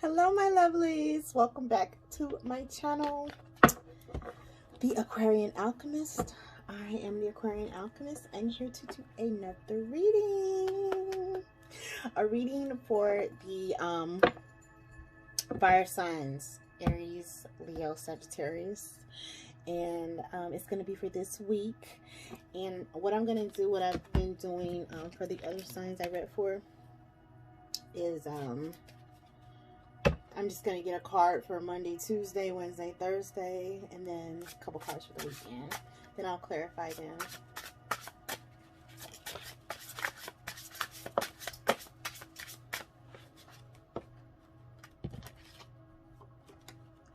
Hello my lovelies, welcome back to my channel, the Aquarian Alchemist. I am the Aquarian Alchemist and here to do another reading. A reading for the fire signs, Aries, Leo, Sagittarius. And it's going to be for this week. And what I'm going to do, what I've been doing for the other signs I read for is I'm just going to get a card for Monday, Tuesday, Wednesday, Thursday, and then a couple cards for the weekend. Then I'll clarify them.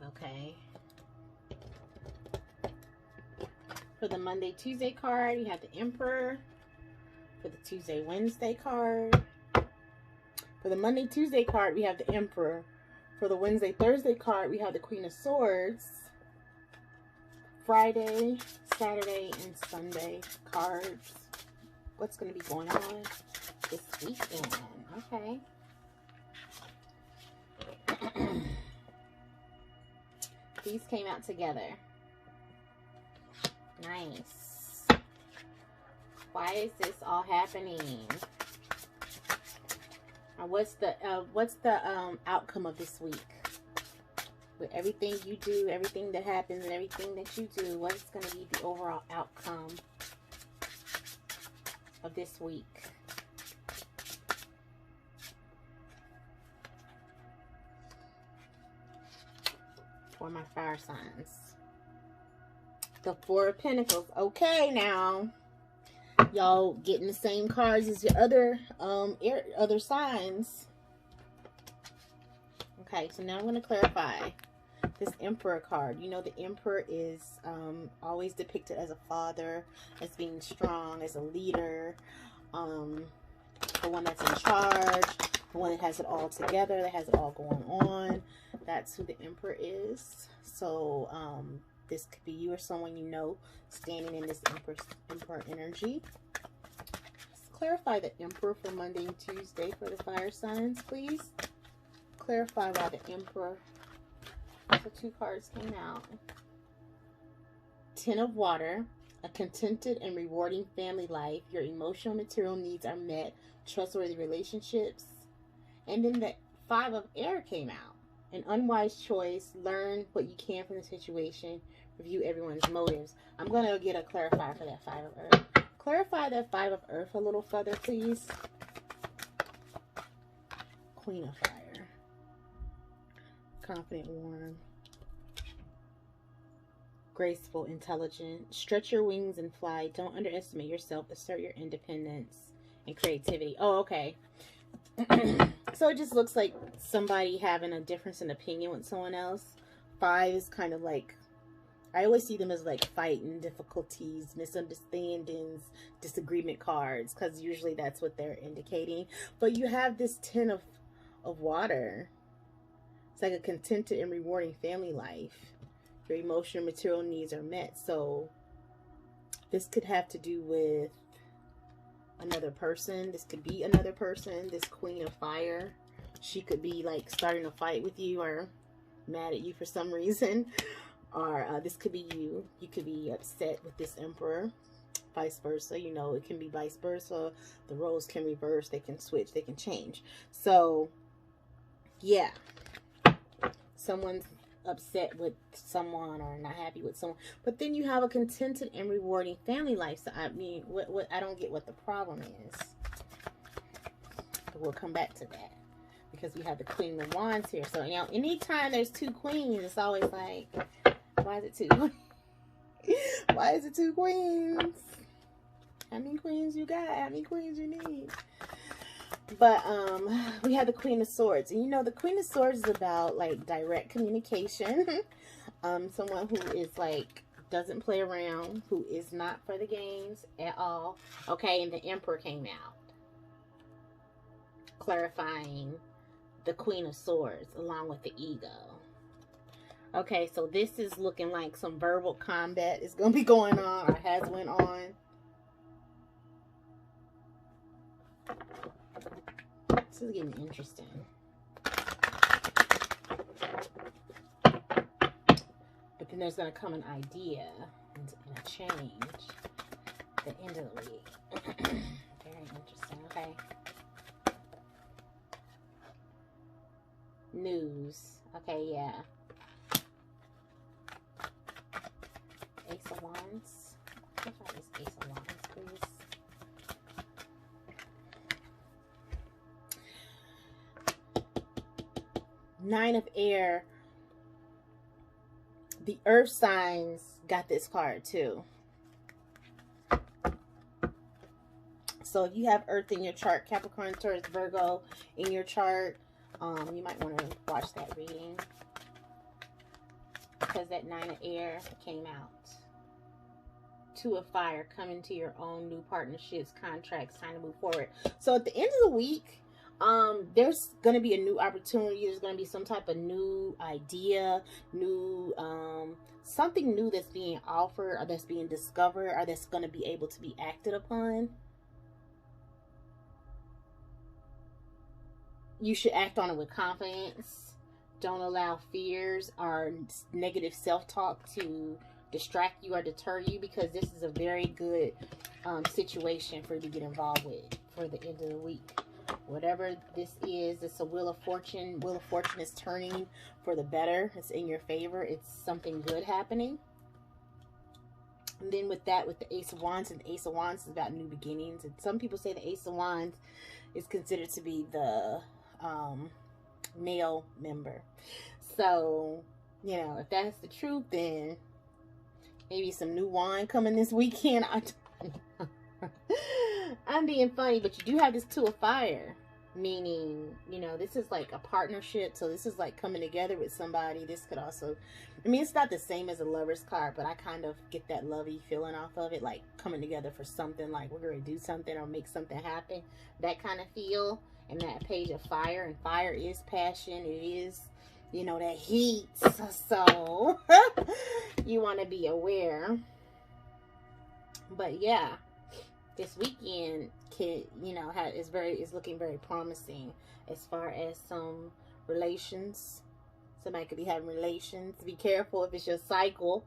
Okay. For the Monday, Tuesday card, you have the Emperor. For the Tuesday, Wednesday card. For the Monday, Tuesday card, we have the Emperor. For the Wednesday, Thursday card, we have the Queen of Swords. Friday, Saturday, and Sunday cards. What's going to be going on this weekend? Okay. These came out together. Nice. Why is this all happening? What's the outcome of this week? With everything you do, everything that happens, and everything that you do, what's going to be the overall outcome of this week? For my fire signs. The Four of Pentacles. Okay, now y'all getting the same cards as your other signs. Okay, so now I'm going to clarify this Emperor card. You know, the Emperor is always depicted as a father, as being strong, as a leader, the one that's in charge, the one that has it all together, that has it all going on. That's who the Emperor is. So this could be you or someone you know standing in this Emperor energy. Let's clarify the Emperor for Monday and Tuesday for the fire signs, please. Clarify why the Emperor. So two cards came out. Ten of Water. A contented and rewarding family life. Your emotional material needs are met. Trustworthy relationships. And then the Five of Air came out. An unwise choice. Learn what you can from the situation. Review everyone's motives. I'm going to get a clarifier for that Five of Earth. Clarify that Five of Earth a little further, please. Queen of Fire. Confident, warm. Graceful, intelligent. Stretch your wings and fly. Don't underestimate yourself. Assert your independence and creativity. Oh, okay. So it just looks like somebody having a difference in opinion with someone else. Five is kind of like, I always see them as like fighting, difficulties, misunderstandings, disagreement cards, because usually that's what they're indicating. But you have this Ten of Water. It's like a contented and rewarding family life. Your emotional and material needs are met. So this could have to do with another person. This could be another person. This Queen of Fire. She could be like starting a fight with you or mad at you for some reason. Or this could be you. You could be upset with this Emperor. Vice versa. You know, it can be vice versa. The roles can reverse. They can switch. They can change. So, yeah. Someone's upset with someone or not happy with someone. But then you have a contented and rewarding family life. So, I mean, what I don't get what the problem is. But we'll come back to that. Because we have the Queen of Wands here. So, you know, anytime there's two queens, it's always like, why is it two? Why is it two queens? How many queens you got? How many queens you need? But we have the Queen of Swords. And you know, the Queen of Swords is about like direct communication. Someone who is like, doesn't play around, who is not for the games at all. Okay, and the Emperor came out. Clarifying the Queen of Swords along with the ego. Okay, so this is looking like some verbal combat is going to be going on or has went on. This is getting interesting. then there's going to come an idea and a change at the end of the week. Very interesting. Okay. News. Okay, yeah. Ace of Wands. Let's try this Ace of Wands, please. Nine of Air. The earth signs got this card too. So if you have earth in your chart, Capricorn, Taurus, Virgo in your chart, you might want to watch that reading. Because that Nine of Air came out. Two of Fire, coming to your own, new partnerships, contracts, time to move forward. So at the end of the week, there's going to be a new opportunity. There's going to be some type of new idea, new, something new that's being offered or that's being discovered or that's going to be able to be acted upon. You should act on it with confidence. Don't allow fears or negative self-talk to distract you or deter you, because this is a very good situation for you to get involved with for the end of the week. Whatever this is, it's a Wheel of Fortune. Wheel of Fortune is turning for the better. It's in your favor. It's something good happening. And then with that, with the Ace of Wands, and the Ace of Wands is about new beginnings. And some people say the Ace of Wands is considered to be the male member. So, you know, if that's the truth, then maybe some new wine coming this weekend. I'm being funny, but you do have this Two of Fire, meaning, you know, this is like a partnership. So this is like coming together with somebody. This could also, I mean, it's not the same as a Lover's card, but I kind of get that lovey feeling off of it, like coming together for something, like we're going to do something or make something happen, that kind of feel. And that Page of Fire, and fire is passion. It is, you know, that heat. So you want to be aware. But yeah, this weekend can, you know, is looking very promising as far as some relations. Somebody could be having relations. Be careful if it's your cycle,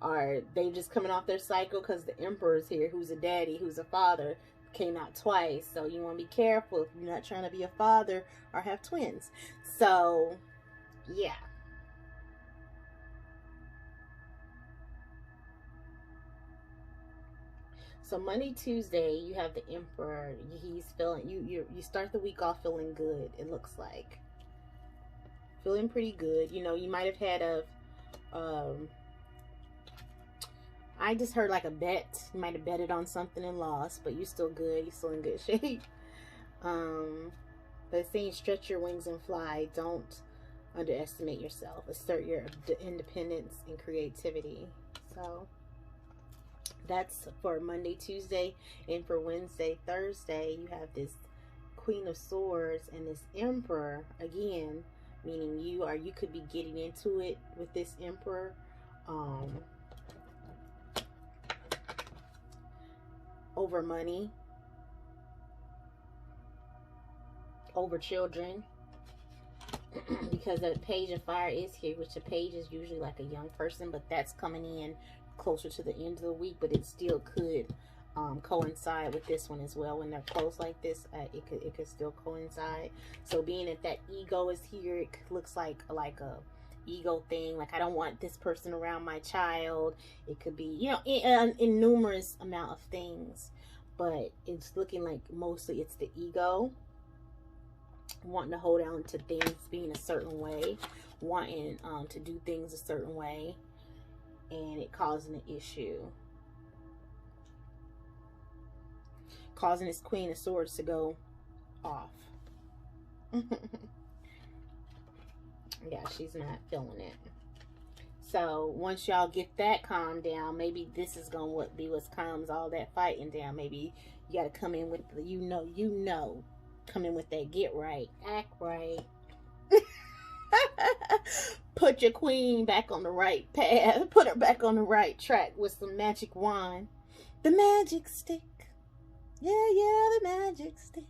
or they just coming off their cycle, because the Emperor is here, who's a daddy, who's a father. Came out twice, so you want to be careful if you're not trying to be a father or have twins. So yeah, so Monday, Tuesday, you have the Emperor. He's feeling you start the week off feeling good. It looks like feeling pretty good. You know, you might have had a I just heard like a bet. You might have betted on something and lost, but you're still good. You're still in good shape. But it's saying stretch your wings and fly. Don't underestimate yourself. Assert your independence and creativity. So that's for Monday, Tuesday. And for Wednesday, Thursday, you have this Queen of Swords and this Emperor. Again, meaning you could be getting into it with this Emperor. Over money, over children, because the Page of Fire is here, which the page is usually like a young person, but that's coming in closer to the end of the week, but it still could coincide with this one as well. When they're close like this, it could still coincide. So being that ego is here, it looks like a ego thing, like I don't want this person around my child. It could be, you know, in numerous amount of things, but it's looking like mostly it's the ego wanting to hold on to things being a certain way, wanting to do things a certain way, and it causing an issue, causing this Queen of Swords to go off. Yeah, she's not feeling it. So once y'all get that calmed down, maybe this is gonna be what calms all that fighting down. Maybe you gotta come in with the, you know, come in with that get right, act right. Put your queen back on the right path. Put her back on the right track with some magic wand. The magic stick. Yeah, the magic stick.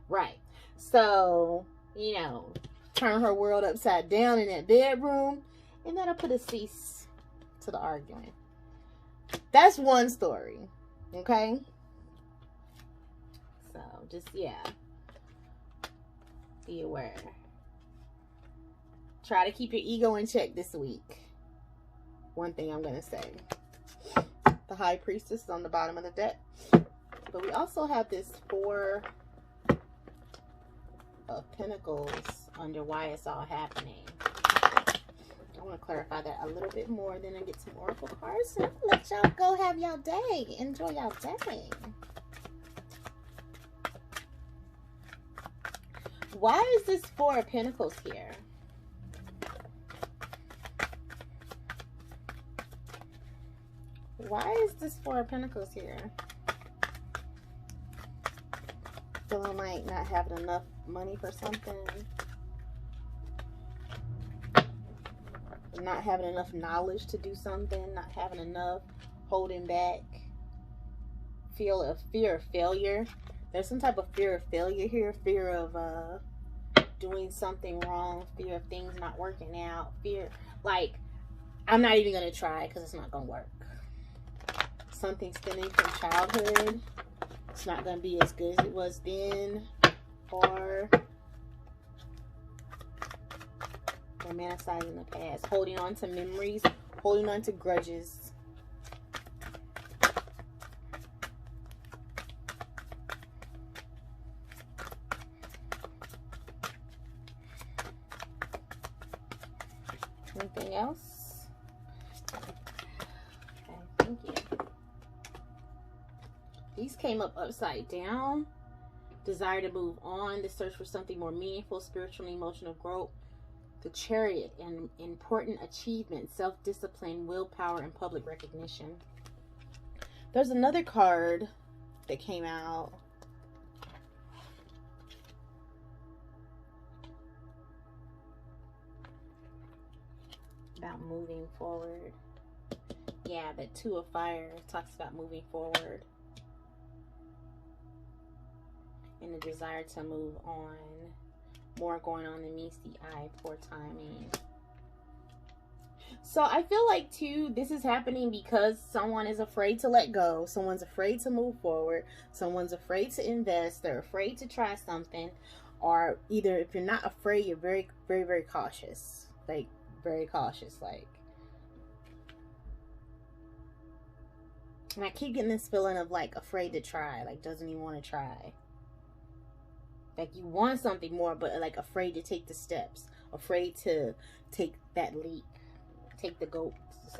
Right. So, you know, turn her world upside down in that bedroom, and that'll put a cease to the arguing. That's one story. Okay? So, just, yeah. Be aware. Try to keep your ego in check this week. One thing I'm going to say. The High Priestess is on the bottom of the deck. But we also have this 4 of Pentacles under why it's all happening. I want to clarify that a little bit more. Then I get some Oracle cards. And I'll let y'all go have y'all day. Enjoy y'all day. Why is this 4 of Pentacles here? Why is this 4 of Pentacles here? Feeling like not having enough money for something. Not having enough knowledge to do something. Not having enough. Holding back. Fear of failure. There's some type of fear of failure here. Fear of doing something wrong. Fear of things not working out. Fear, like, I'm not even going to try because it's not going to work. Something stemming from childhood. It's not going to be as good as it was then. Or romanticizing the past. Holding on to memories. Holding on to grudges. Anything else? Okay, thank you. These came up upside down. Desire to move on. The search for something more meaningful, spiritual and emotional growth. The Chariot and important achievement, self-discipline, willpower, and public recognition. There's another card that came out. About moving forward. Yeah, the 2 of Fire talks about moving forward. And the desire to move on. More going on than meets the eye. Poor timing. So I feel like too, this is happening because someone is afraid to let go. Someone's afraid to move forward. Someone's afraid to invest. They're afraid to try something. Or either if you're not afraid, you're very, very, very cautious. Like, very cautious. Like, and I keep getting this feeling of like afraid to try. Like, doesn't even want to try. Like, you want something more, but like afraid to take the steps. Afraid to take that leap.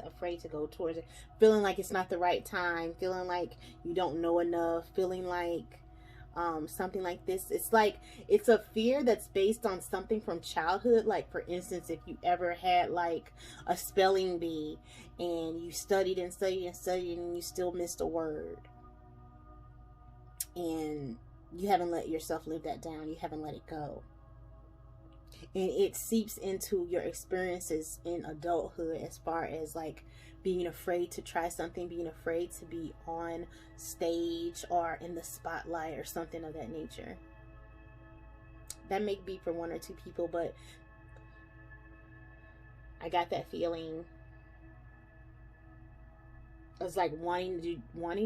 Afraid to go towards it. Feeling like it's not the right time. Feeling like you don't know enough. Feeling like something like this. It's like, it's a fear that's based on something from childhood. Like, for instance, if you ever had like a spelling bee and you studied and studied and studied and you still missed a word. And you haven't let yourself live that down. You haven't let it go. And it seeps into your experiences in adulthood as far as like being afraid to try something, being afraid to be on stage or in the spotlight or something of that nature. That may be for 1 or 2 people, but I got that feeling. It's like wanting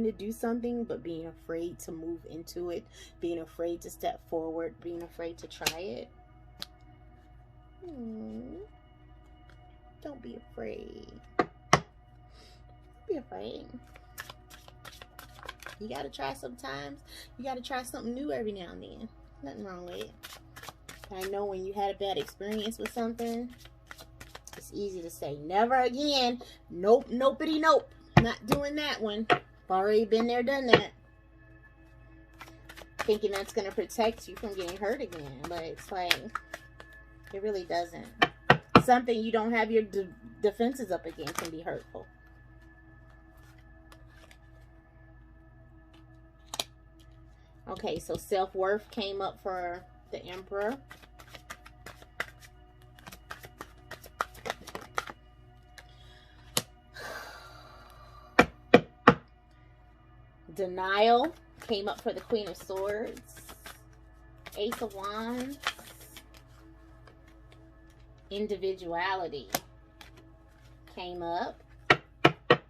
to do something, but being afraid to move into it, being afraid to step forward, being afraid to try it. Don't be afraid. Don't be afraid. You gotta try sometimes. You gotta try something new every now and then. Nothing wrong with it. I know when you had a bad experience with something, it's easy to say, never again. Nope, nopity nope. Not doing that one. I've already been there, done that. Thinking that's going to protect you from getting hurt again. But it's like, it really doesn't. Something you don't have your defenses up against can be hurtful. Okay, so self-worth came up for the Emperor. Denial came up for the Queen of Swords. Ace of Wands. Individuality came up.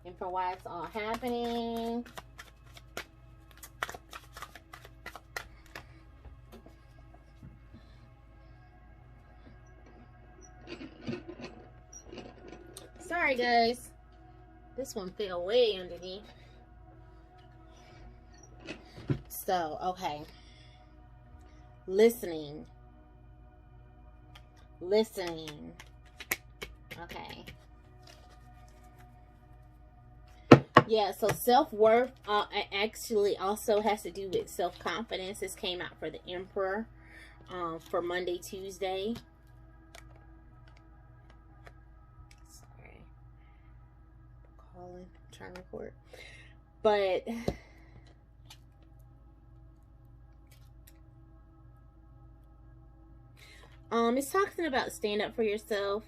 and for why it's all happening. Sorry guys, this one fell way underneath. So, okay. Listening. Okay. Yeah, so self-worth actually also has to do with self-confidence. This came out for the Emperor for Monday, Tuesday. Sorry. I'm trying to record. But it's talking about stand up for yourself.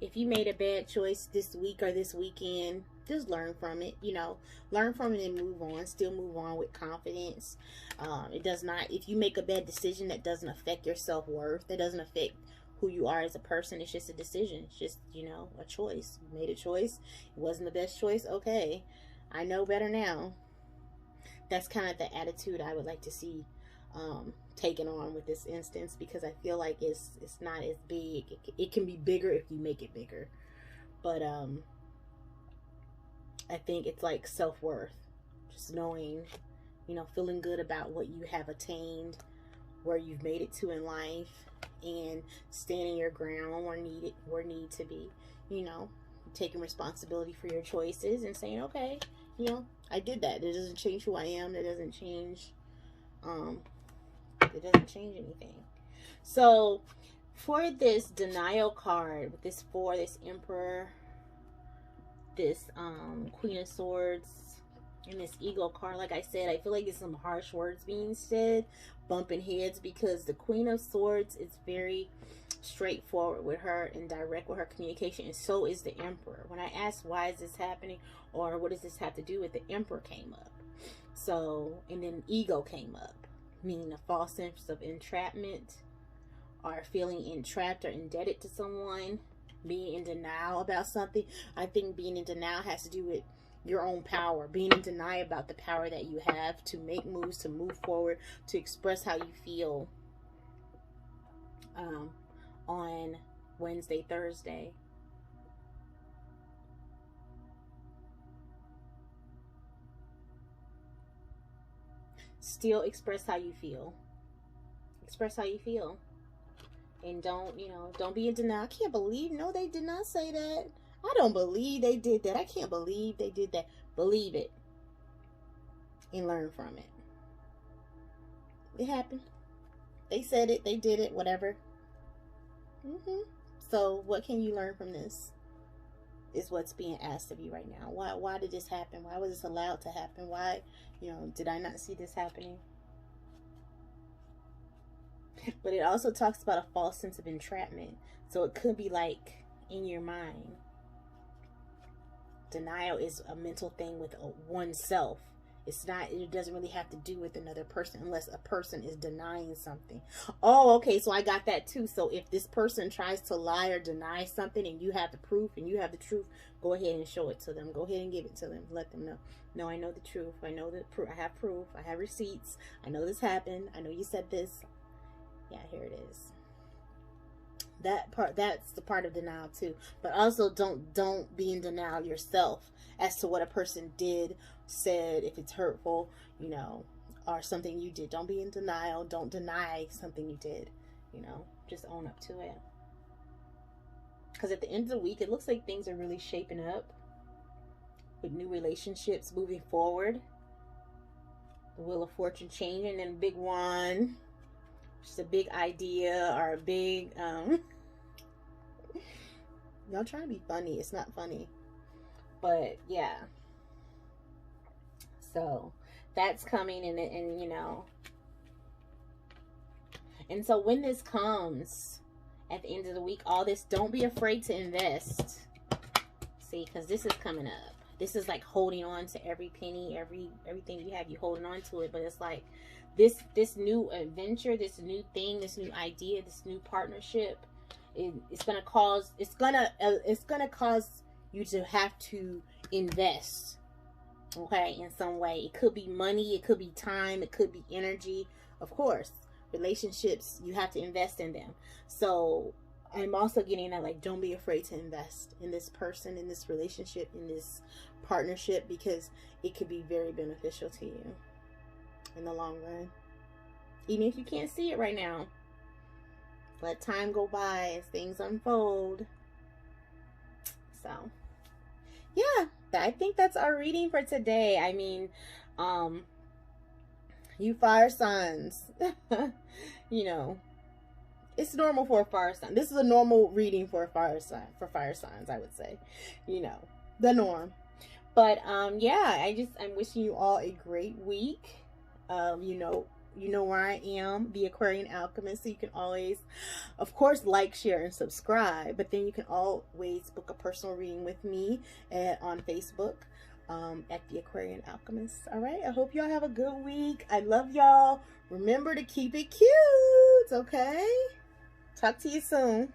If you made a bad choice this week or this weekend, just learn from it. You know, learn from it and move on. Still move on with confidence. It does not, if you make a bad decision, that doesn't affect your self-worth. That doesn't affect who you are as a person. It's just a decision. It's just, you know, a choice. You made a choice. It wasn't the best choice. Okay, I know better now. That's kind of the attitude I would like to see taken on with this instance, because I feel like it's not as big. It can be bigger if you make it bigger, but I think it's like self-worth, just knowing, you know, feeling good about what you have attained, where you've made it to in life, and standing your ground where need to be, you know, taking responsibility for your choices and saying, okay, you know, I did that. It doesn't change who I am. It doesn't change anything. So for this denial card, with this this Emperor, this Queen of Swords, and this Ego card, like I said, I feel like it's some harsh words being said, bumping heads, because the Queen of Swords is very straightforward with her and direct with her communication, and so is the Emperor. When I asked why is this happening, or what does this have to do with, the Emperor came up. So, and then Ego came up, meaning a false sense of entrapment, or feeling entrapped or indebted to someone, being in denial about something. I think being in denial has to do with your own power, being in denial about the power that you have to make moves, to move forward, to express how you feel on Wednesday, Thursday. Still express how you feel. Express how you feel. And don't, you know, don't be in denial. I can't believe, no, they did not say that. I don't believe they did that. I can't believe they did that. Believe it. And learn from it. It happened. They said it. They did it. Whatever. So what can you learn from this? Is what's being asked of you right now. Why did this happen? Why was this allowed to happen? Why, you know, did I not see this happening? But it also talks about a false sense of entrapment. So it could be like in your mind. Denial is a mental thing with oneself. It's not, it doesn't really have to do with another person unless a person is denying something. Oh, okay, so I got that too. So if this person tries to lie or deny something and you have the proof and you have the truth, go ahead and show it to them. Go ahead and give it to them. Let them know. No, I know the truth. I know the proof. I have proof. I have receipts. I know this happened. I know you said this. Yeah, here it is. That part, that's the part of denial too. But also don't be in denial yourself as to what a person did, said, if it's hurtful, you know, or something you did. Don't be in denial. Don't deny something you did, you know, just own up to it. Because at the end of the week, it looks like things are really shaping up with new relationships moving forward. The Wheel of Fortune changing, and big one. Just a big idea or a big y'all trying to be funny. It's not funny, but yeah, so that's coming, and you know, and so when this comes at the end of the week, all this, don't be afraid to invest. See, because this is coming up. This is like holding on to every penny, everything you have, you holding on to it. But it's like this new adventure, this new thing, this new idea, this new partnership, It's gonna cause you to have to invest, okay, in some way. It could be money, it could be time, it could be energy. Of course, relationships, you have to invest in them. So I'm also getting that, like, don't be afraid to invest in this person, in this relationship, in this partnership, because it could be very beneficial to you in the long run. Even if you can't see it right now, let time go by as things unfold. So, yeah, I think that's our reading for today. I mean, you fire signs, you know, it's normal for a fire sign. This is a normal reading for a fire sign, for fire signs, I would say, you know, the norm. But yeah, I'm wishing you all a great week. You know where I am, the Aquarian Alchemist. So you can always, of course, like, share, and subscribe. But then you can always book a personal reading with me on Facebook at the Aquarian Alchemist. All right. I hope y'all have a good week. I love y'all. Remember to keep it cute. Okay. Talk to you soon.